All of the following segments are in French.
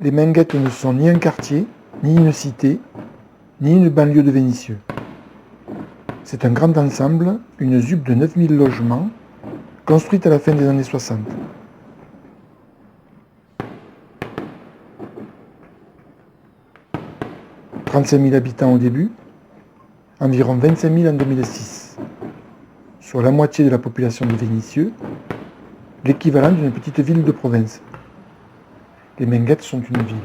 Les Minguettes ne sont ni un quartier, ni une cité, ni une banlieue de Vénissieux. C'est un grand ensemble, une ZUP de 9000 logements, construite à la fin des années 60. « 35 000 habitants au début, environ 25 000 en 2006, soit la moitié de la population de Vénissieux, l'équivalent d'une petite ville de province. Les Minguettes sont une ville.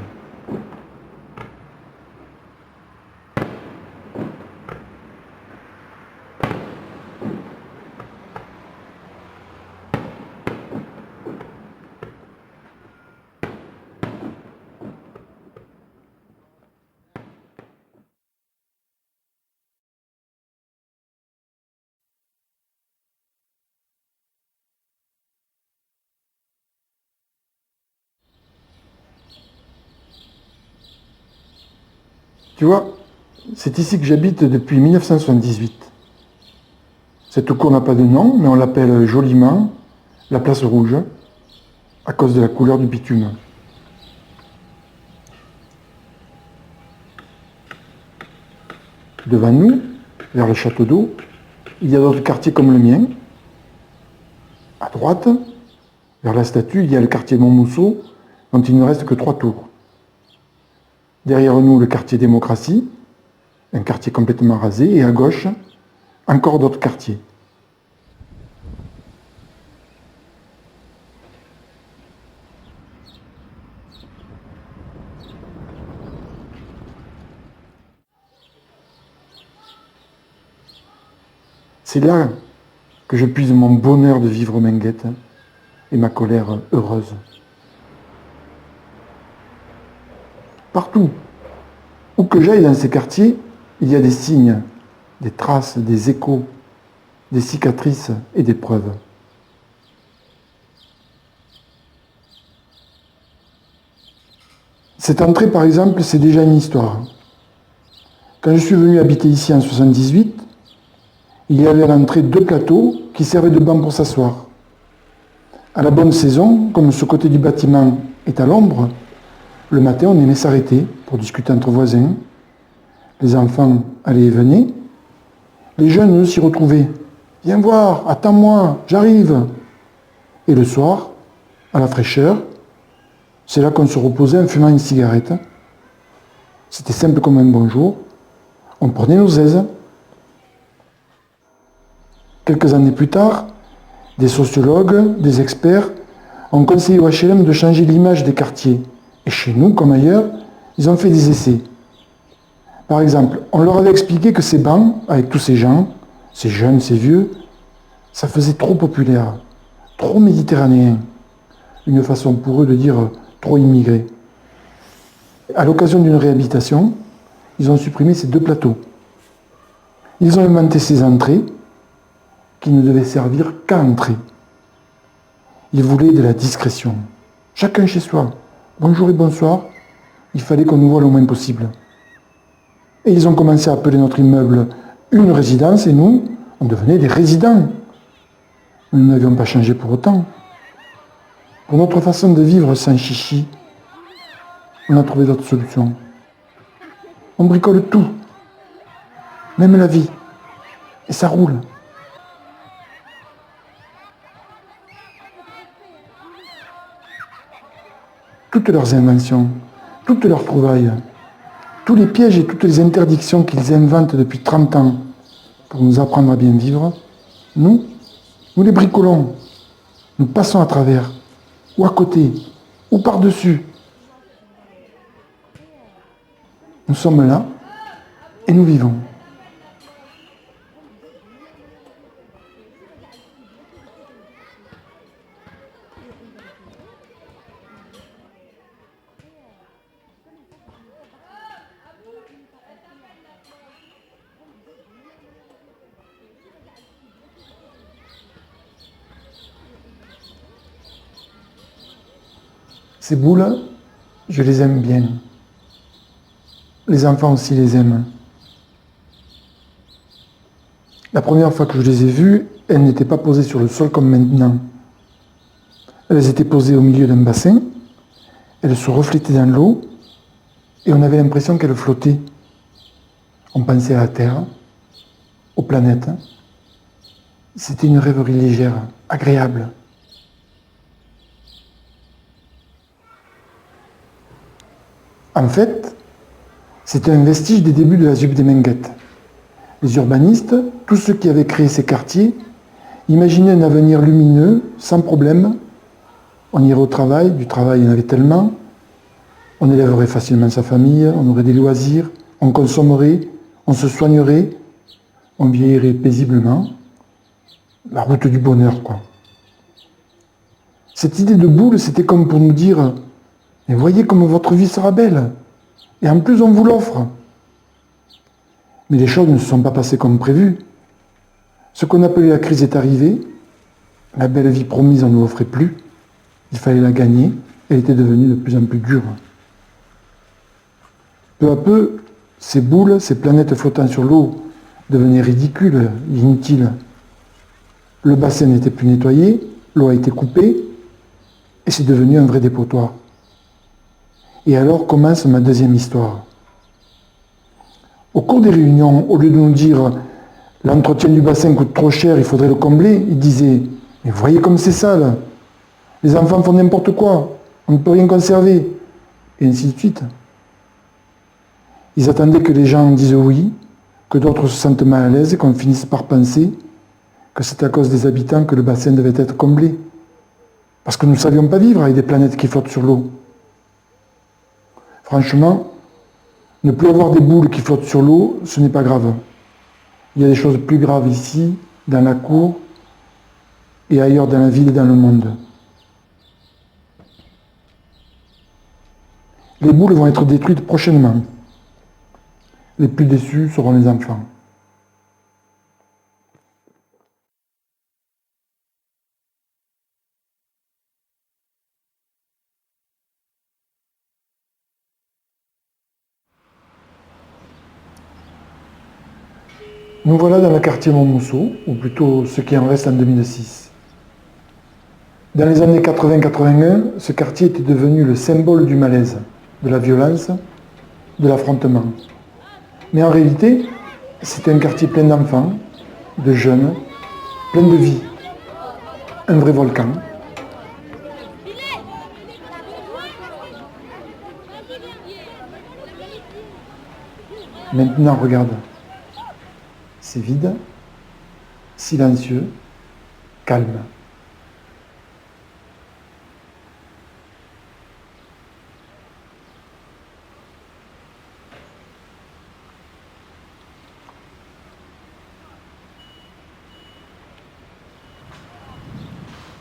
Tu vois, c'est ici que j'habite depuis 1978. Cette cour n'a pas de nom, mais on l'appelle joliment la place rouge, à cause de la couleur du bitume. Devant nous, vers le château d'eau, il y a d'autres quartiers comme le mien. À droite, vers la statue, il y a le quartier Montmousseau, dont il ne reste que 3 tours. Derrière nous, le quartier Démocratie, un quartier complètement rasé, et à gauche, encore d'autres quartiers. C'est là que je puise mon bonheur de vivre aux Minguettes et ma colère heureuse. Partout, où que j'aille dans ces quartiers, il y a des signes, des traces, des échos, des cicatrices et des preuves. Cette entrée, par exemple, c'est déjà une histoire. Quand je suis venu habiter ici en 78, il y avait à l'entrée 2 plateaux qui servaient de bancs pour s'asseoir. À la bonne saison, comme ce côté du bâtiment est à l'ombre, le matin, on aimait s'arrêter pour discuter entre voisins. Les enfants allaient et venaient. Les jeunes, eux, s'y retrouvaient. « Viens voir, attends-moi, j'arrive !» Et le soir, à la fraîcheur, c'est là qu'on se reposait en fumant une cigarette. C'était simple comme un bonjour. On prenait nos aises. Quelques années plus tard, des sociologues, des experts ont conseillé au HLM de changer l'image des quartiers. Et chez nous, comme ailleurs, ils ont fait des essais. Par exemple, on leur avait expliqué que ces bancs, avec tous ces gens, ces jeunes, ces vieux, ça faisait trop populaire, trop méditerranéen. Une façon pour eux de dire trop immigré. À l'occasion d'une réhabilitation, ils ont supprimé ces 2 plateaux. Ils ont inventé ces entrées qui ne devaient servir qu'à entrer. Ils voulaient de la discrétion. Chacun chez soi. Bonjour et bonsoir. Il fallait qu'on nous voie le moins possible. Et ils ont commencé à appeler notre immeuble une résidence et nous, on devenait des résidents. Nous n'avions pas changé pour autant. Pour notre façon de vivre sans chichi, on a trouvé d'autres solutions. On bricole tout, même la vie. Et ça roule. Toutes leurs inventions, toutes leurs trouvailles, tous les pièges et toutes les interdictions qu'ils inventent depuis 30 ans pour nous apprendre à bien vivre, nous les bricolons. Nous passons à travers, ou à côté, ou par-dessus. Nous sommes là et nous vivons. Ces boules, je les aime bien. Les enfants aussi les aiment. La première fois que je les ai vues, elles n'étaient pas posées sur le sol comme maintenant. Elles étaient posées au milieu d'un bassin, elle se reflétait dans l'eau et on avait l'impression qu'elle flottait. On pensait à la Terre, aux planètes. C'était une rêverie légère, agréable. En fait, c'était un vestige des débuts de la ZUP des Menguettes. Les urbanistes, tous ceux qui avaient créé ces quartiers, imaginaient un avenir lumineux, sans problème. On irait au travail, du travail il y en avait tellement. On élèverait facilement sa famille, on aurait des loisirs, on consommerait, on se soignerait, on vieillirait paisiblement. La route du bonheur, quoi. Cette idée de boule, c'était comme pour nous dire « Mais voyez comme votre vie sera belle, et en plus on vous l'offre ». Mais les choses ne se sont pas passées comme prévu. Ce qu'on appelait la crise est arrivé, la belle vie promise on ne l'offrait plus, il fallait la gagner, elle était devenue de plus en plus dure. Peu à peu, ces boules, ces planètes flottant sur l'eau, devenaient ridicules, inutiles. Le bassin n'était plus nettoyé, l'eau a été coupée, et c'est devenu un vrai dépotoir. Et alors commence ma deuxième histoire. Au cours des réunions, au lieu de nous dire « l'entretien du bassin coûte trop cher, il faudrait le combler », ils disaient « mais voyez comme c'est sale, les enfants font n'importe quoi, on ne peut rien conserver », et ainsi de suite. Ils attendaient que les gens disent oui, que d'autres se sentent mal à l'aise et qu'on finisse par penser que c'est à cause des habitants que le bassin devait être comblé. Parce que nous ne savions pas vivre avec des planètes qui flottent sur l'eau. Franchement, ne plus avoir des boules qui flottent sur l'eau, ce n'est pas grave. Il y a des choses plus graves ici, dans la cour, et ailleurs dans la ville et dans le monde. Les boules vont être détruites prochainement. Les plus déçus seront les enfants. Nous voilà dans le quartier Montmousseau, ou plutôt ce qui en reste en 2006. Dans les années 80-81, ce quartier était devenu le symbole du malaise, de la violence, de l'affrontement. Mais en réalité, c'était un quartier plein d'enfants, de jeunes, plein de vie. Un vrai volcan. Maintenant, regarde. C'est vide, silencieux, calme.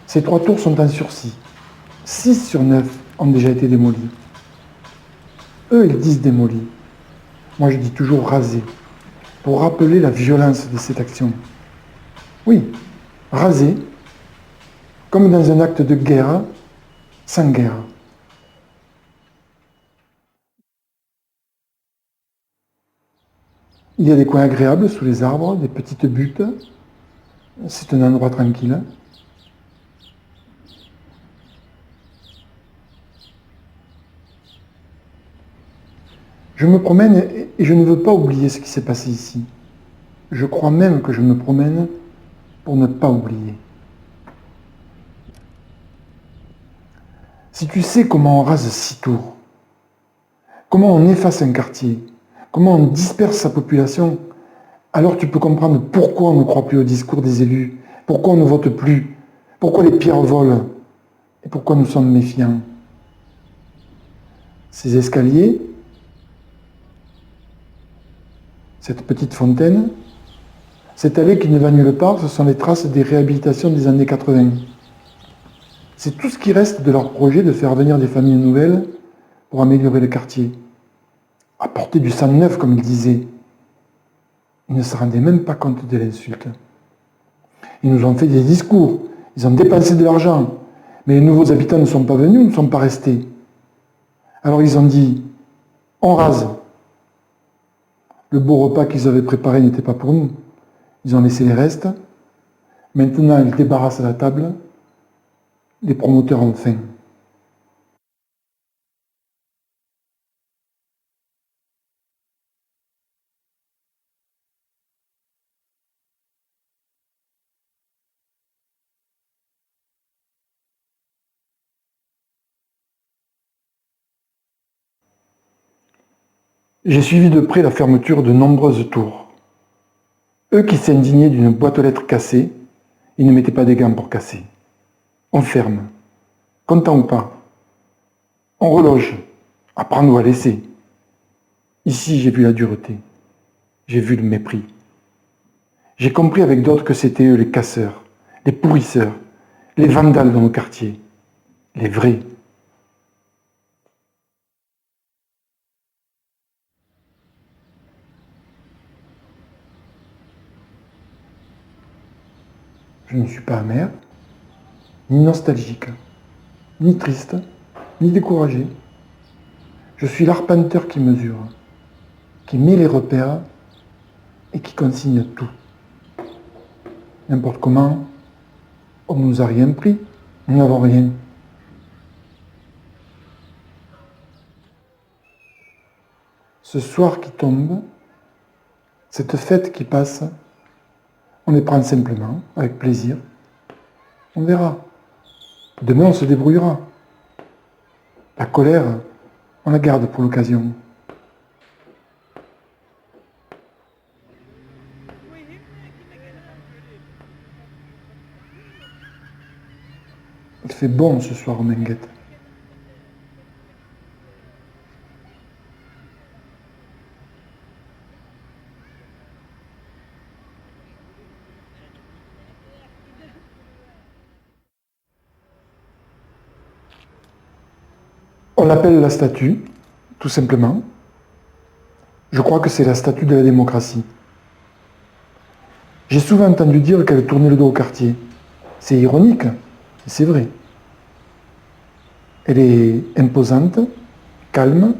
Ces 3 tours sont en sursis. 6 sur 9 ont déjà été démolis. Eux, ils disent démolis. Moi, je dis toujours rasés, pour rappeler la violence de cette action. Oui, raser, comme dans un acte de guerre, sans guerre. Il y a des coins agréables sous les arbres, des petites buttes. C'est un endroit tranquille. Je me promène et je ne veux pas oublier ce qui s'est passé ici. Je crois même que je me promène pour ne pas oublier. Si tu sais comment on rase 6 tours, comment on efface un quartier, comment on disperse sa population, alors tu peux comprendre pourquoi on ne croit plus au discours des élus, pourquoi on ne vote plus, pourquoi les pierres volent et pourquoi nous sommes méfiants. Ces escaliers, cette petite fontaine, cette allée qui ne va nulle part, ce sont les traces des réhabilitations des années 80. C'est tout ce qui reste de leur projet de faire venir des familles nouvelles pour améliorer le quartier. Apporter du sang neuf, comme ils disaient. Ils ne se rendaient même pas compte de l'insulte. Ils nous ont fait des discours, ils ont dépensé de l'argent, mais les nouveaux habitants ne sont pas venus, ne sont pas restés. Alors ils ont dit, on rase. Le beau repas qu'ils avaient préparé n'était pas pour nous. Ils ont laissé les restes. Maintenant, ils débarrassent la table. Les promoteurs ont faim. J'ai suivi de près la fermeture de nombreuses tours. Eux qui s'indignaient d'une boîte aux lettres cassée, ils ne mettaient pas des gants pour casser. On ferme. Content ou pas. On reloge. À prendre ou à laisser. Ici, j'ai vu la dureté. J'ai vu le mépris. J'ai compris avec d'autres que c'était eux les casseurs, les pourrisseurs, les vandales dans nos quartiers. Les vrais. Je ne suis pas amer, ni nostalgique, ni triste, ni découragé. Je suis l'arpenteur qui mesure, qui met les repères et qui consigne tout. N'importe comment, on ne nous a rien pris, nous n'avons rien. Ce soir qui tombe, cette fête qui passe, on les prend simplement, avec plaisir. On verra. Demain, on se débrouillera. La colère, on la garde pour l'occasion. Il fait bon ce soir, Menguette. On l'appelle la statue, tout simplement. Je crois que c'est la statue de la démocratie. J'ai souvent entendu dire qu'elle tournait le dos au quartier. C'est ironique, mais c'est vrai. Elle est imposante, calme.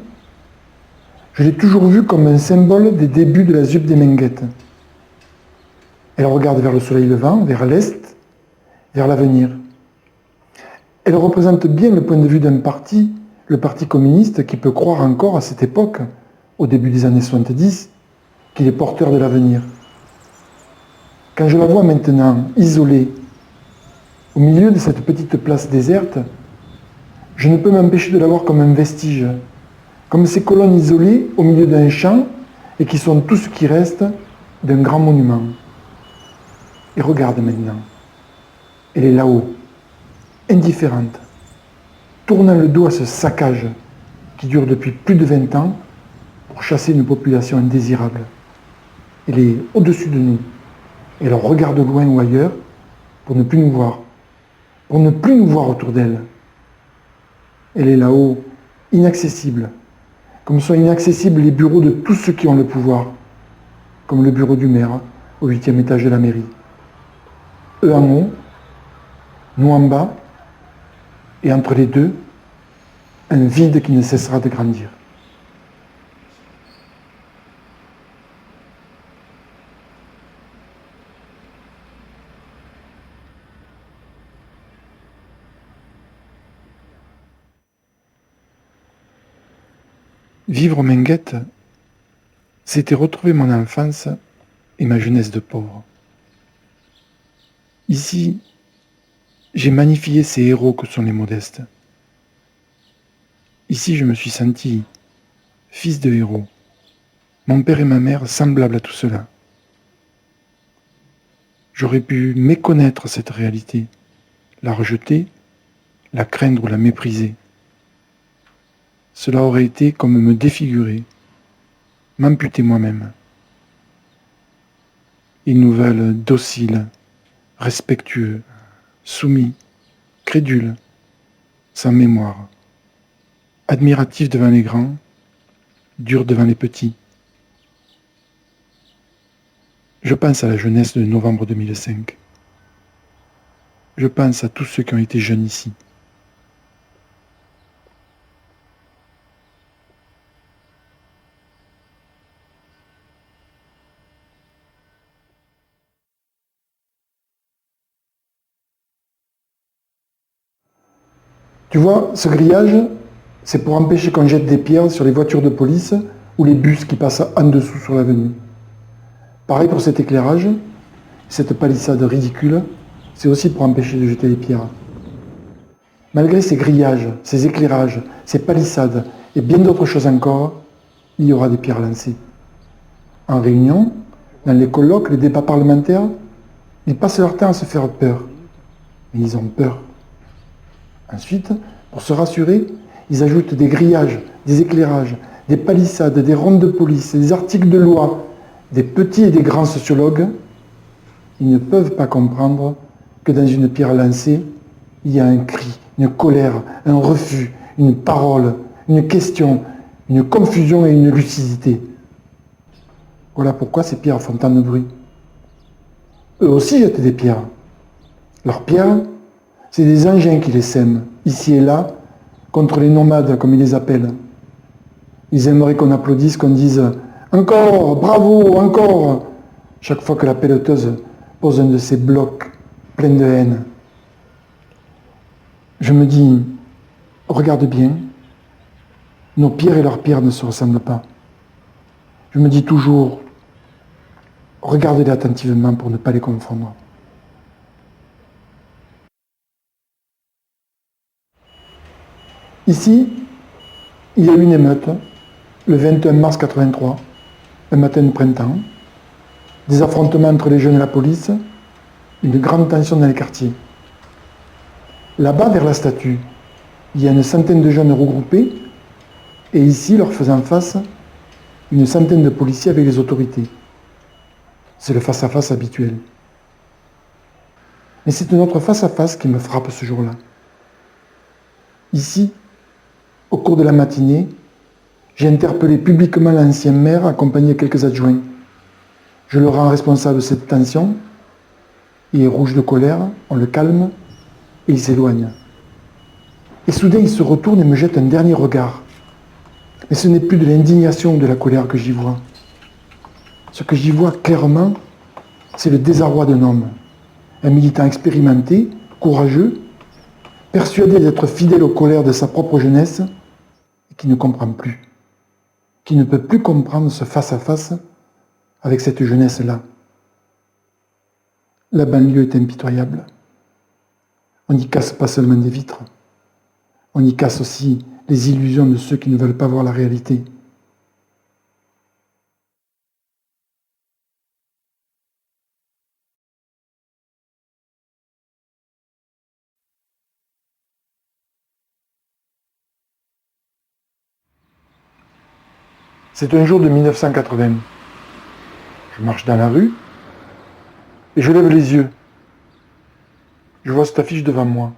Je l'ai toujours vue comme un symbole des débuts de la ZUP des Menguettes. Elle regarde vers le soleil levant, vers l'Est, vers l'avenir. Elle représente bien le point de vue d'un parti, le Parti communiste, qui peut croire encore à cette époque, au début des années 70, qu'il est porteur de l'avenir. Quand je la vois maintenant, isolée, au milieu de cette petite place déserte, je ne peux m'empêcher de la voir comme un vestige, comme ces colonnes isolées au milieu d'un champ et qui sont tout ce qui reste d'un grand monument. Et regarde maintenant, elle est là-haut, indifférente, tournant le dos à ce saccage qui dure depuis plus de 20 ans pour chasser une population indésirable. Elle est au-dessus de nous. Elle regarde loin ou ailleurs pour ne plus nous voir, pour ne plus nous voir autour d'elle. Elle est là-haut, inaccessible, comme sont inaccessibles les bureaux de tous ceux qui ont le pouvoir, comme le bureau du maire au 8e étage de la mairie. Eux en haut, nous en bas, et entre les deux, un vide qui ne cessera de grandir. Vivre Menguette, c'était retrouver mon enfance et ma jeunesse de pauvre. Ici, j'ai magnifié ces héros que sont les modestes. Ici, je me suis senti fils de héros, mon père et ma mère semblables à tout cela. J'aurais pu méconnaître cette réalité, la rejeter, la craindre ou la mépriser. Cela aurait été comme me défigurer, m'amputer moi-même. Ils nous veulent dociles, respectueux, soumis, crédules, sans mémoire, admiratifs devant les grands, durs devant les petits. Je pense à la jeunesse de novembre 2005. Je pense à tous ceux qui ont été jeunes ici. Tu vois, ce grillage, c'est pour empêcher qu'on jette des pierres sur les voitures de police ou les bus qui passent en dessous sur l'avenue. Pareil pour cet éclairage, cette palissade ridicule, c'est aussi pour empêcher de jeter les pierres. Malgré ces grillages, ces éclairages, ces palissades et bien d'autres choses encore, il y aura des pierres lancées. En réunion, dans les colloques, les débats parlementaires, ils passent leur temps à se faire peur. Mais ils ont peur. Ensuite, pour se rassurer, ils ajoutent des grillages, des éclairages, des palissades, des rondes de police, des articles de loi, des petits et des grands sociologues. Ils ne peuvent pas comprendre que dans une pierre lancée, il y a un cri, une colère, un refus, une parole, une question, une confusion et une lucidité. Voilà pourquoi ces pierres font tant de bruit. Eux aussi jettent des pierres. Leurs pierres, c'est des engins qui les sèment, ici et là, contre les nomades, comme ils les appellent. Ils aimeraient qu'on applaudisse, qu'on dise « Encore, bravo, encore !» chaque fois que la pelleteuse pose un de ces blocs pleins de haine. Je me dis « Regarde bien, nos pierres et leurs pierres ne se ressemblent pas. » Je me dis toujours « Regardez-les attentivement pour ne pas les confondre. » Ici, il y a eu une émeute, le 21 mars 83, un matin de printemps, des affrontements entre les jeunes et la police, une grande tension dans les quartiers. Là-bas, vers la statue, il y a une centaine de jeunes regroupés, et ici, leur faisant face, une centaine de policiers avec les autorités. C'est le face-à-face habituel. Mais c'est un autre face-à-face qui me frappe ce jour-là. Ici, au cours de la matinée, j'ai interpellé publiquement l'ancien maire accompagné de quelques adjoints. Je le rends responsable de cette tension. Il est rouge de colère, on le calme et il s'éloigne. Et soudain, il se retourne et me jette un dernier regard. Mais ce n'est plus de l'indignation ou de la colère que j'y vois. Ce que j'y vois clairement, c'est le désarroi d'un homme. Un militant expérimenté, courageux, persuadé d'être fidèle aux colères de sa propre jeunesse, et qui ne comprend plus, qui ne peut plus comprendre ce face-à-face avec cette jeunesse-là. La banlieue est impitoyable. On n'y casse pas seulement des vitres, on y casse aussi les illusions de ceux qui ne veulent pas voir la réalité. C'est un jour de 1980. Je marche dans la rue et je lève les yeux. Je vois cette affiche devant moi.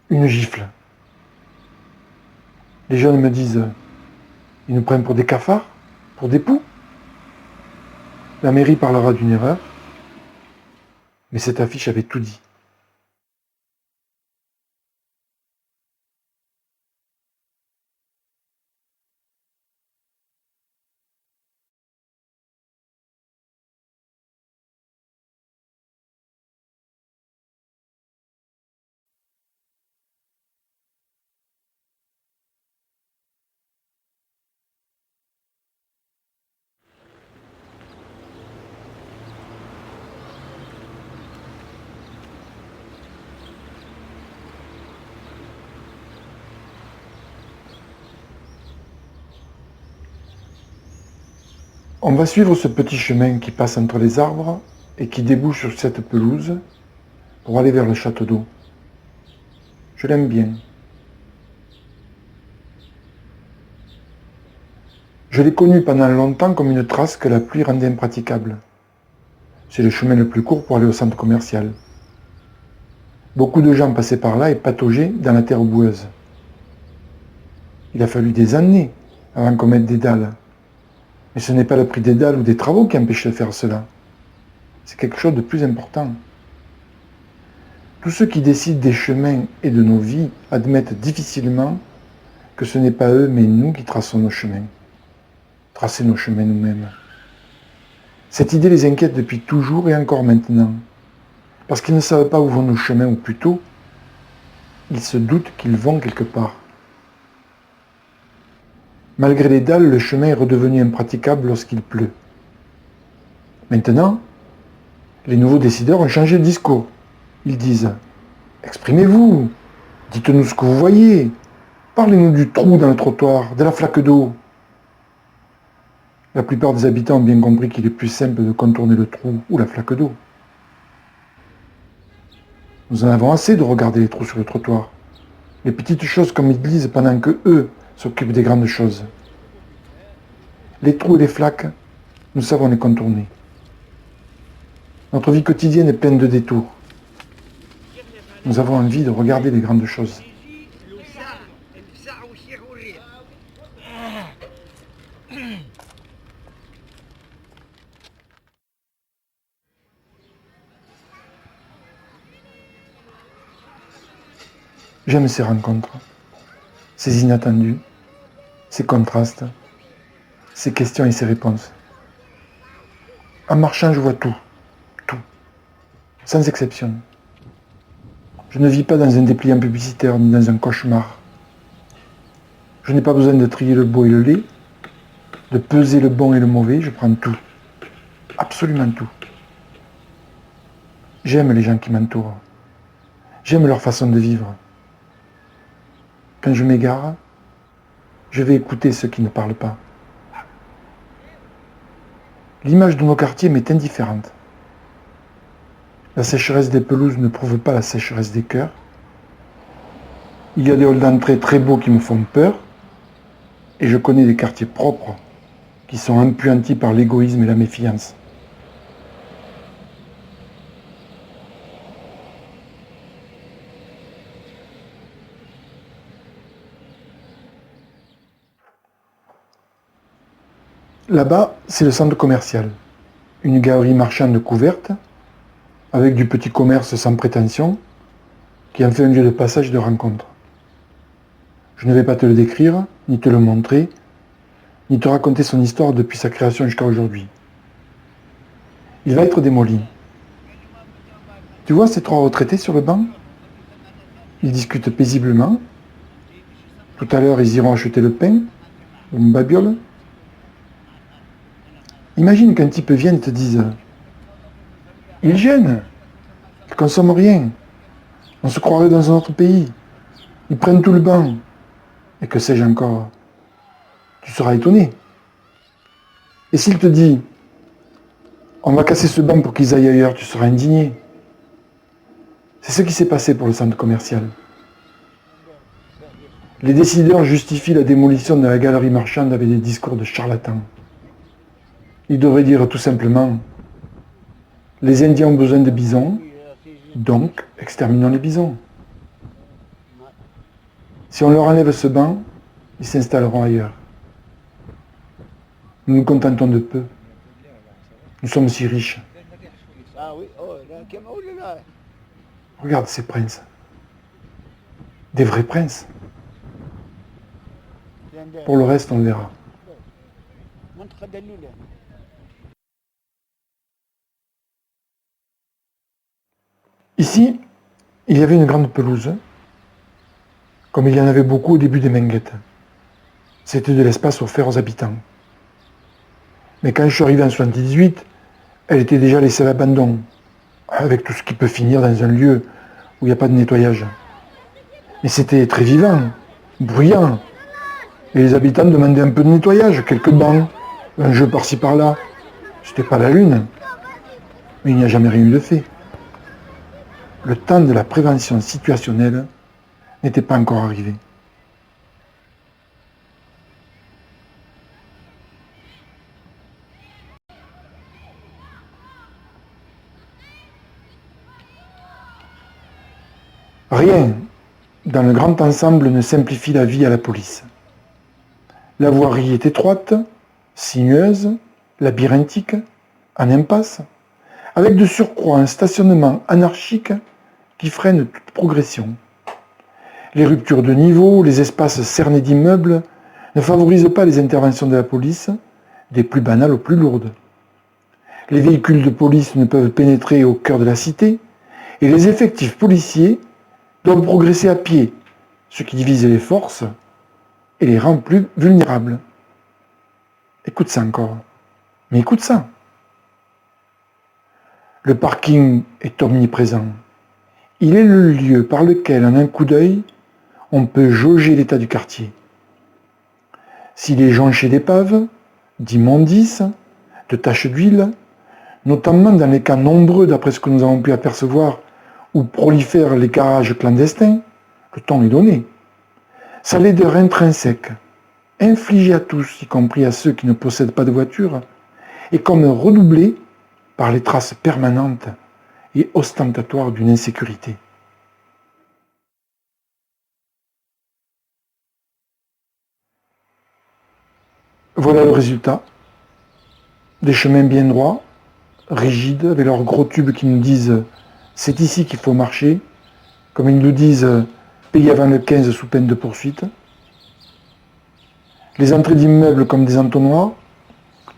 Une gifle. Les jeunes me disent, ils nous prennent pour des cafards, pour des poux. La mairie parlera d'une erreur, mais cette affiche avait tout dit. On va suivre ce petit chemin qui passe entre les arbres et qui débouche sur cette pelouse pour aller vers le château d'eau. Je l'aime bien. Je l'ai connu pendant longtemps comme une trace que la pluie rendait impraticable. C'est le chemin le plus court pour aller au centre commercial. Beaucoup de gens passaient par là et pataugeaient dans la terre boueuse. Il a fallu des années avant qu'on mette des dalles. Mais ce n'est pas le prix des dalles ou des travaux qui empêche de faire cela. C'est quelque chose de plus important. Tous ceux qui décident des chemins et de nos vies admettent difficilement que ce n'est pas eux mais nous qui traçons nos chemins. Tracer nos chemins nous-mêmes. Cette idée les inquiète depuis toujours et encore maintenant. Parce qu'ils ne savent pas où vont nos chemins, ou plutôt, ils se doutent qu'ils vont quelque part. Malgré les dalles, le chemin est redevenu impraticable lorsqu'il pleut. Maintenant, les nouveaux décideurs ont changé de discours. Ils disent « Exprimez-vous, dites-nous ce que vous voyez, parlez-nous du trou dans le trottoir, de la flaque d'eau. » La plupart des habitants ont bien compris qu'il est plus simple de contourner le trou ou la flaque d'eau. Nous en avons assez de regarder les trous sur le trottoir. Les petites choses comme ils lisent pendant que eux s'occupent des grandes choses. Les trous et les flaques, nous savons les contourner. Notre vie quotidienne est pleine de détours. Nous avons envie de regarder les grandes choses. J'aime ces rencontres, ces inattendus, ces contrastes, ces questions et ces réponses. En marchant, je vois tout, sans exception. Je ne vis pas dans un dépliant publicitaire ni dans un cauchemar. Je n'ai pas besoin de trier le beau et le laid, de peser le bon et le mauvais, je prends tout, absolument tout. J'aime les gens qui m'entourent, j'aime leur façon de vivre. Quand je m'égare, je vais écouter ceux qui ne parlent pas. L'image de nos quartiers m'est indifférente. La sécheresse des pelouses ne prouve pas la sécheresse des cœurs. Il y a des halls d'entrée très beaux qui me font peur, et je connais des quartiers propres qui sont empuantis par l'égoïsme et la méfiance. Là-bas, c'est le centre commercial. Une galerie marchande couverte, avec du petit commerce sans prétention, qui en fait un lieu de passage et de rencontre. Je ne vais pas te le décrire, ni te le montrer, ni te raconter son histoire depuis sa création jusqu'à aujourd'hui. Il va être démoli. Tu vois ces 3 retraités sur le banc? Ils discutent paisiblement. Tout à l'heure, ils iront acheter le pain, ou une babiole. Imagine qu'un type vienne et te dise « Ils gênent, ils consomment rien, on se croirait dans un autre pays, ils prennent tout le banc. » Et que sais-je encore? Tu seras étonné. Et s'il te dit « On va casser ce banc pour qu'ils aillent ailleurs », tu seras indigné. C'est ce qui s'est passé pour le centre commercial. Les décideurs justifient la démolition de la galerie marchande avec des discours de charlatans. Ils devraient dire tout simplement « Les Indiens ont besoin de bisons, donc exterminons les bisons. » Si on leur enlève ce banc, ils s'installeront ailleurs. Nous nous contentons de peu. Nous sommes si riches. Regarde ces princes. Des vrais princes. Pour le reste, on verra. Ici, il y avait une grande pelouse, comme il y en avait beaucoup au début des Menguettes. C'était de l'espace offert aux habitants. Mais quand je suis arrivé en 78, elle était déjà laissée à l'abandon, avec tout ce qui peut finir dans un lieu où il n'y a pas de nettoyage. Mais c'était très vivant, bruyant, et les habitants demandaient un peu de nettoyage, quelques bancs, un jeu par-ci par-là. C'était pas la lune, mais il n'y a jamais rien eu de fait. Le temps de la prévention situationnelle n'était pas encore arrivé. Rien, dans le grand ensemble, ne simplifie la vie à la police. La voirie est étroite, sinueuse, labyrinthique, en impasse, avec de surcroît un stationnement anarchique qui freine toute progression. Les ruptures de niveau, les espaces cernés d'immeubles ne favorisent pas les interventions de la police, des plus banales aux plus lourdes. Les véhicules de police ne peuvent pénétrer au cœur de la cité, et les effectifs policiers doivent progresser à pied, ce qui divise les forces et les rend plus vulnérables. Écoute ça encore. Mais écoute ça. Le parking est omniprésent. Il est le lieu par lequel, en un coup d'œil, on peut jauger l'état du quartier. S'il est jonché d'épaves, d'immondices, de taches d'huile, notamment dans les cas nombreux, d'après ce que nous avons pu apercevoir, où prolifèrent les garages clandestins, le ton est donné. Sa laideur intrinsèque, infligée à tous, y compris à ceux qui ne possèdent pas de voiture, est comme redoublée par les traces permanentes et ostentatoires d'une insécurité. Voilà le résultat. Des chemins bien droits, rigides, avec leurs gros tubes qui nous disent « c'est ici qu'il faut marcher », comme ils nous disent « payer avant le 15 sous peine de poursuite ». Les entrées d'immeubles comme des entonnoirs,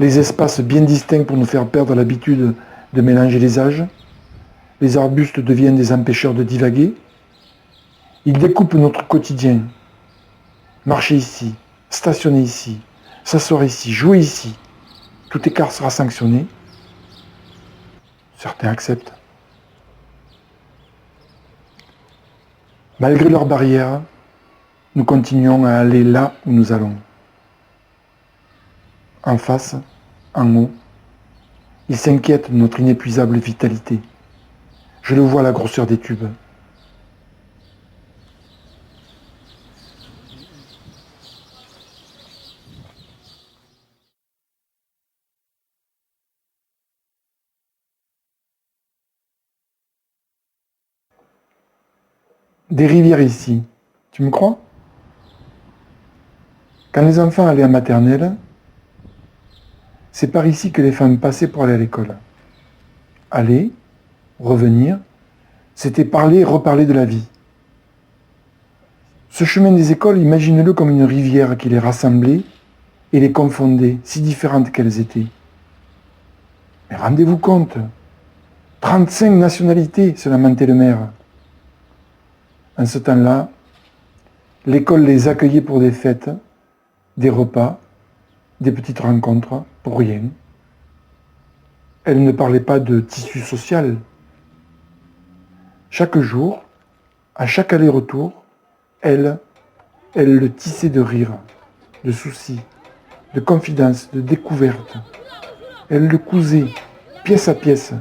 les espaces bien distincts pour nous faire perdre l'habitude de mélanger les âges, les arbustes deviennent des empêcheurs de divaguer. Ils découpent notre quotidien. Marcher ici, stationner ici, s'asseoir ici, jouer ici. Tout écart sera sanctionné. Certains acceptent. Malgré leurs barrières, nous continuons à aller là où nous allons. En face, en haut, ils s'inquiètent de notre inépuisable vitalité. Je le vois à la grosseur des tubes. Des rivières ici, tu me crois? Quand les enfants allaient en maternelle, c'est par ici que les femmes passaient pour aller à l'école. Aller, revenir, c'était parler et reparler de la vie. Ce chemin des écoles, imagine-le comme une rivière qui les rassemblait et les confondait, si différentes qu'elles étaient. Mais rendez-vous compte, 35 nationalités, se lamentait le maire. En ce temps-là, l'école les accueillait pour des fêtes, des repas, des petites rencontres, pour rien. Elle ne parlait pas de tissu social. Chaque jour, à chaque aller-retour, elle le tissait de rire, de soucis, de confidences, de découvertes. Elle le cousait, pièce à pièce,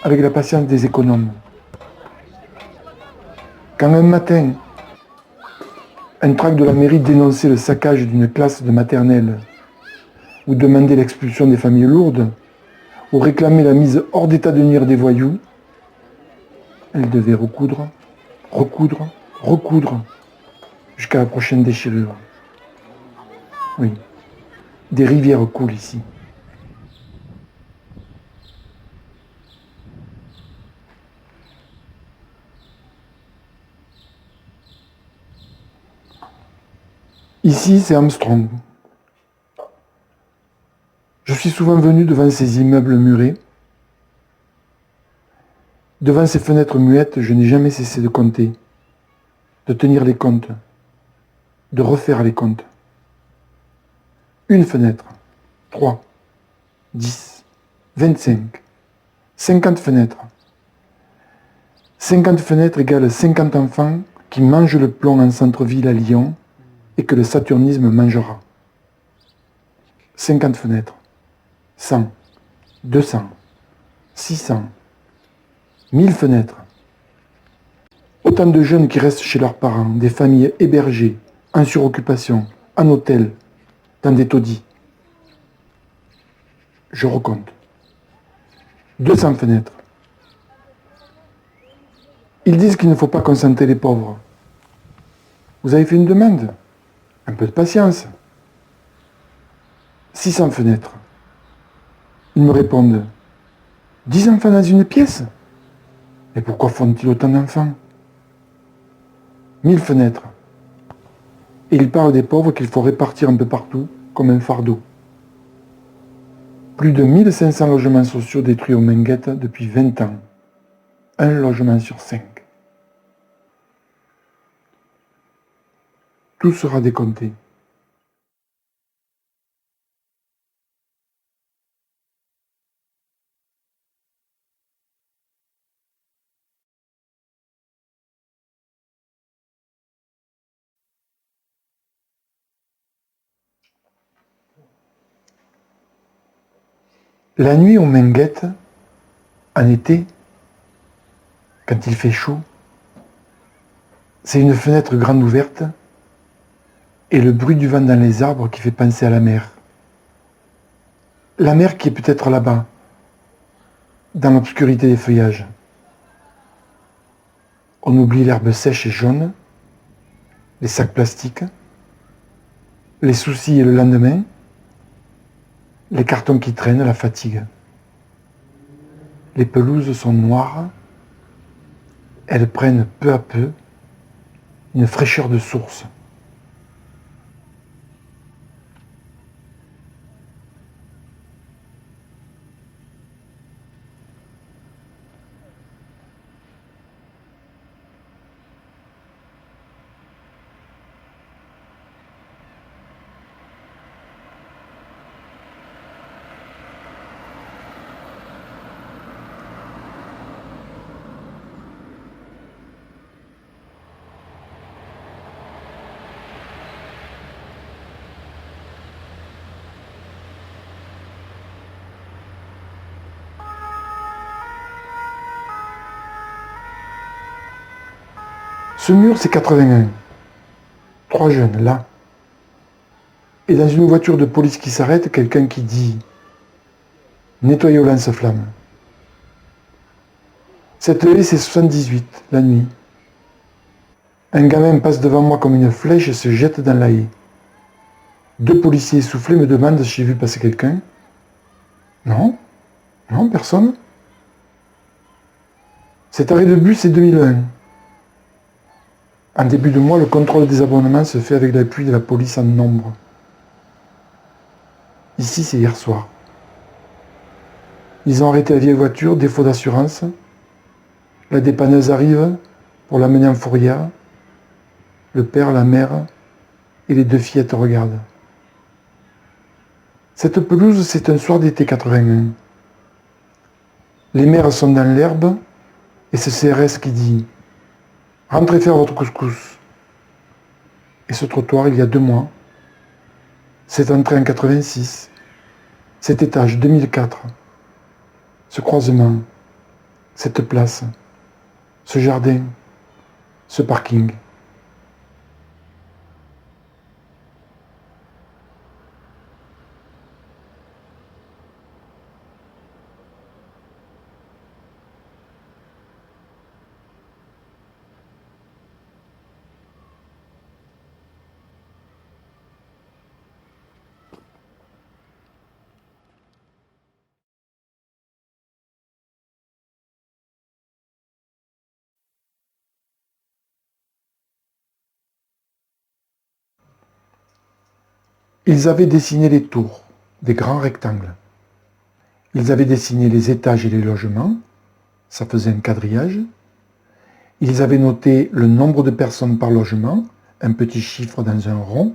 avec la patience des économes. Quand un matin, un tract de la mairie dénonçait le saccage d'une classe de maternelle, ou demandait l'expulsion des familles lourdes, ou réclamait la mise hors d'état de nuire des voyous, elle devait recoudre, recoudre, recoudre, jusqu'à la prochaine déchirure. Oui, des rivières coulent ici. Ici, c'est Armstrong. Je suis souvent venu devant ces immeubles murés. Devant ces fenêtres muettes, je n'ai jamais cessé de compter, de tenir les comptes, de refaire les comptes. Une fenêtre, 3, 10, 25, 50 fenêtres. 50 fenêtres égale 50 enfants qui mangent le plomb en centre-ville à Lyon et que le saturnisme mangera. 50 fenêtres, 100, 200, 600, 1000 fenêtres. Autant de jeunes qui restent chez leurs parents, des familles hébergées, en suroccupation, en hôtel, dans des taudis. Je recompte. 200 fenêtres. Ils disent qu'il ne faut pas concentrer les pauvres. Vous avez fait une demande? Un peu de patience. 600 fenêtres. Ils me répondent, 10 enfants dans une pièce? Mais pourquoi font-ils autant d'enfants? 1000 fenêtres. Et ils parlent des pauvres qu'il faut répartir un peu partout, comme un fardeau. Plus de 1500 logements sociaux détruits aux Minguettes depuis 20 ans. Un logement sur 5. Tout sera décompté. La nuit aux Minguettes, en été, quand il fait chaud, c'est une fenêtre grande ouverte et le bruit du vent dans les arbres qui fait penser à la mer. La mer qui est peut-être là-bas, dans l'obscurité des feuillages. On oublie l'herbe sèche et jaune, les sacs plastiques, les soucis et le lendemain, les cartons qui traînent, la fatigue. Les pelouses sont noires, elles prennent peu à peu une fraîcheur de source. Ce mur, c'est 81. 3 jeunes, là. Et dans une voiture de police qui s'arrête, quelqu'un qui dit « Nettoyez au lance-flamme ». Cette haie, c'est 78, la nuit. Un gamin passe devant moi comme une flèche et se jette dans la haie. 2 policiers essoufflés me demandent si j'ai vu passer quelqu'un. Non, non, personne. Cet arrêt de bus est 2001. En début de mois, le contrôle des abonnements se fait avec l'appui de la police en nombre. Ici, c'est hier soir. Ils ont arrêté la vieille voiture, défaut d'assurance. La dépanneuse arrive pour l'amener en fourrière. Le père, la mère et les 2 fillettes regardent. Cette pelouse, c'est un soir d'été 81. Les mères sont dans l'herbe et c'est CRS qui dit « Rentrez faire votre couscous ». Et ce trottoir, il y a 2 mois, cette entrée en 86, cet étage 2004, ce croisement, cette place, ce jardin, ce parking. Ils avaient dessiné les tours, des grands rectangles. Ils avaient dessiné les étages et les logements, ça faisait un quadrillage. Ils avaient noté le nombre de personnes par logement, un petit chiffre dans un rond.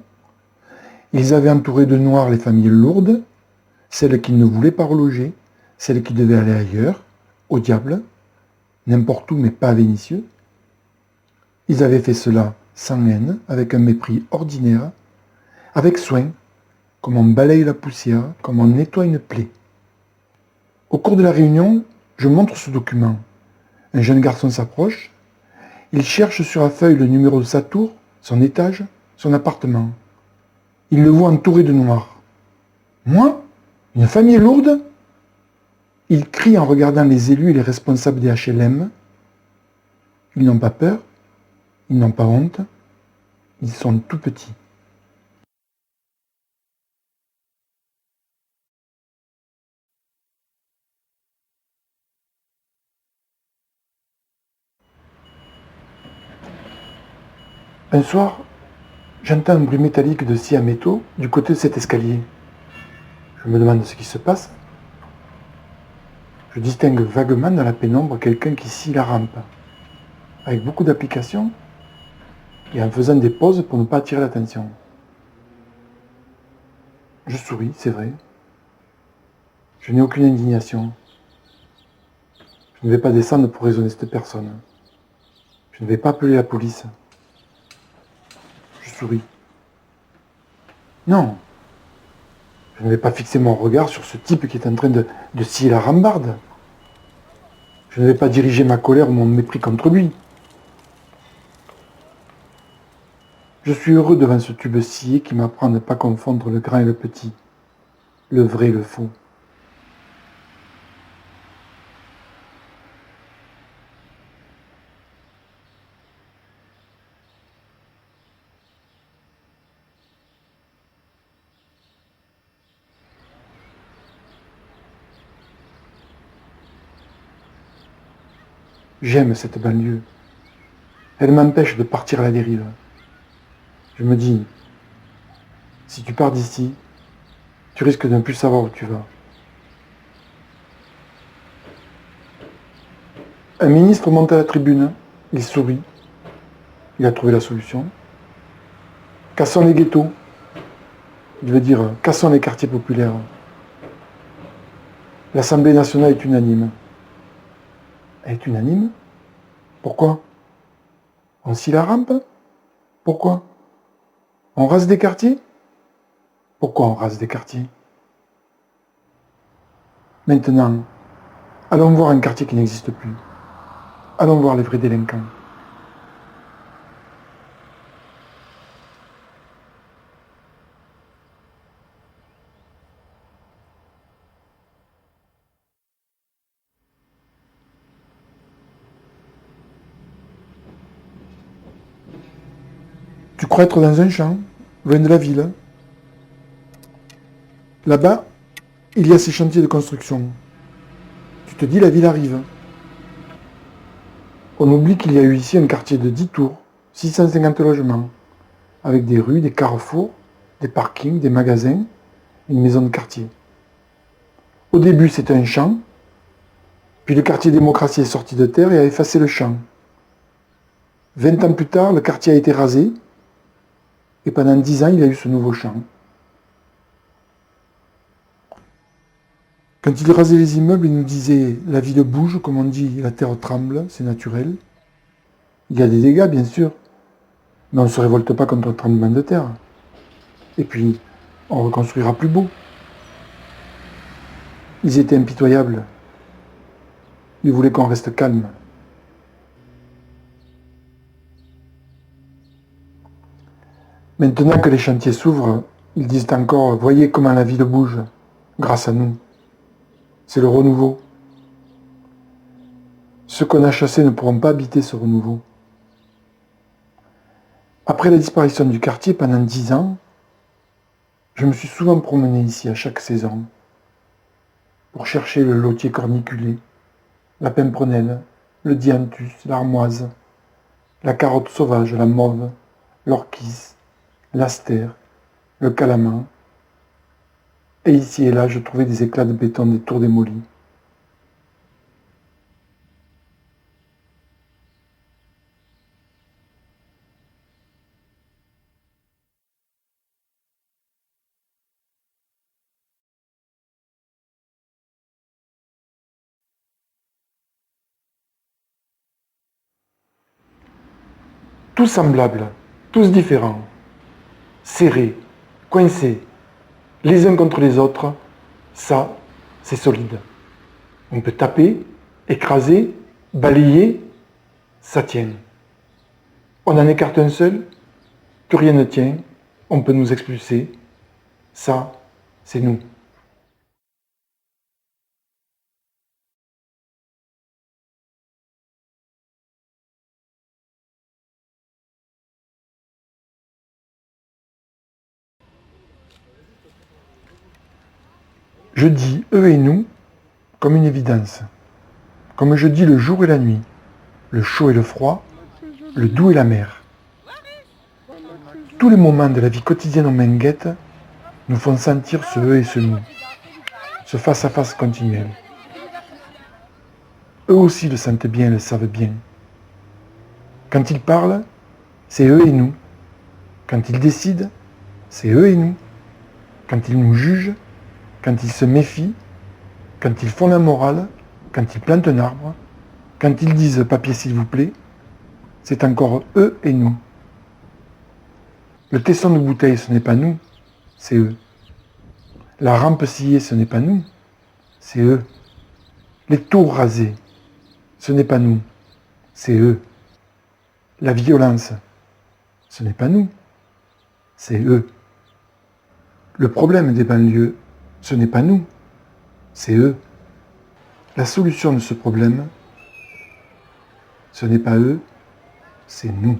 Ils avaient entouré de noir les familles lourdes, celles qui ne voulaient pas reloger, celles qui devaient aller ailleurs, au diable, n'importe où mais pas à Vénissieux. Ils avaient fait cela sans haine, avec un mépris ordinaire, avec soin, comme on balaye la poussière, comme on nettoie une plaie. Au cours de la réunion, je montre ce document. Un jeune garçon s'approche. Il cherche sur la feuille le numéro de sa tour, son étage, son appartement. Il le voit entouré de noir. Moi? Une famille lourde? Il crie en regardant les élus et les responsables des HLM. Ils n'ont pas peur, ils n'ont pas honte, ils sont tout petits. Un soir, j'entends un bruit métallique de scie à métaux du côté de cet escalier. Je me demande ce qui se passe. Je distingue vaguement dans la pénombre quelqu'un qui scie la rampe, avec beaucoup d'applications et en faisant des pauses pour ne pas attirer l'attention. Je souris, c'est vrai. Je n'ai aucune indignation. Je ne vais pas descendre pour raisonner cette personne. Je ne vais pas appeler la police. Je souris. Non, Je ne vais pas fixer mon regard sur ce type qui est en train de scier la rambarde. Je ne vais pas diriger ma colère ou mon mépris contre lui. Je suis heureux devant ce tube scié qui m'apprend à ne pas confondre le grand et le petit, le vrai et le faux. J'aime cette banlieue. Elle m'empêche de partir à la dérive. Je me dis, si tu pars d'ici, tu risques de ne plus savoir où tu vas. Un ministre monte à la tribune, il sourit, il a trouvé la solution. Cassons les ghettos, il veut dire cassons les quartiers populaires. L'Assemblée nationale est unanime. Elle est unanime? Pourquoi? On scie la rampe? Pourquoi? On rase des quartiers? Pourquoi on rase des quartiers? Maintenant, allons voir un quartier qui n'existe plus. Allons voir les vrais délinquants. Tu crois être dans un champ, loin de la ville. Là-bas, il y a ces chantiers de construction. Tu te dis la ville arrive. On oublie qu'il y a eu ici un quartier de 10 tours, 650 logements, avec des rues, des carrefours, des parkings, des magasins, une maison de quartier. Au début, c'était un champ, puis le quartier démocratie est sorti de terre et a effacé le champ. 20 ans plus tard, le quartier a été rasé, et pendant 10 ans, il y a eu ce nouveau champ. Quand il rasait les immeubles, il nous disait « la ville bouge », comme on dit, la terre tremble, c'est naturel. Il y a des dégâts, bien sûr, mais on ne se révolte pas contre un tremblement de terre. Et puis, on reconstruira plus beau. Ils étaient impitoyables. Ils voulaient qu'on reste calme. Maintenant que les chantiers s'ouvrent, ils disent encore « voyez comment la ville bouge, grâce à nous ». C'est le renouveau. Ceux qu'on a chassés ne pourront pas habiter ce renouveau. Après la disparition du quartier pendant 10 ans, je me suis souvent promené ici à chaque saison pour chercher le lotier corniculé, la pimprenelle, le dianthus, l'armoise, la carotte sauvage, la mauve, l'orchis, l'astère, le calaman. Et ici et là, je trouvais des éclats de béton des tours démolies. Tous semblables, tous différents, serrés, coincés, les uns contre les autres, ça, c'est solide. On peut taper, écraser, balayer, ça tient. On en écarte un seul, plus rien ne tient, on peut nous expulser, ça, c'est nous. Je dis eux et nous comme une évidence, comme je dis le jour et la nuit, le chaud et le froid, le doux et la mer. Tous les moments de la vie quotidienne au Menguette nous font sentir ce eux et ce nous, ce face-à-face continuel. Eux aussi le sentent bien, le savent bien. Quand ils parlent, c'est eux et nous. Quand ils décident, c'est eux et nous. Quand ils nous jugent, quand ils se méfient, quand ils font la morale, quand ils plantent un arbre, quand ils disent papier s'il vous plaît, c'est encore eux et nous. Le tesson de bouteille, ce n'est pas nous, c'est eux. La rampe sciée, ce n'est pas nous, c'est eux. Les tours rasées, ce n'est pas nous, c'est eux. La violence, ce n'est pas nous, c'est eux. Le problème des banlieues, ce n'est pas nous, c'est eux. La solution de ce problème, ce n'est pas eux, c'est nous.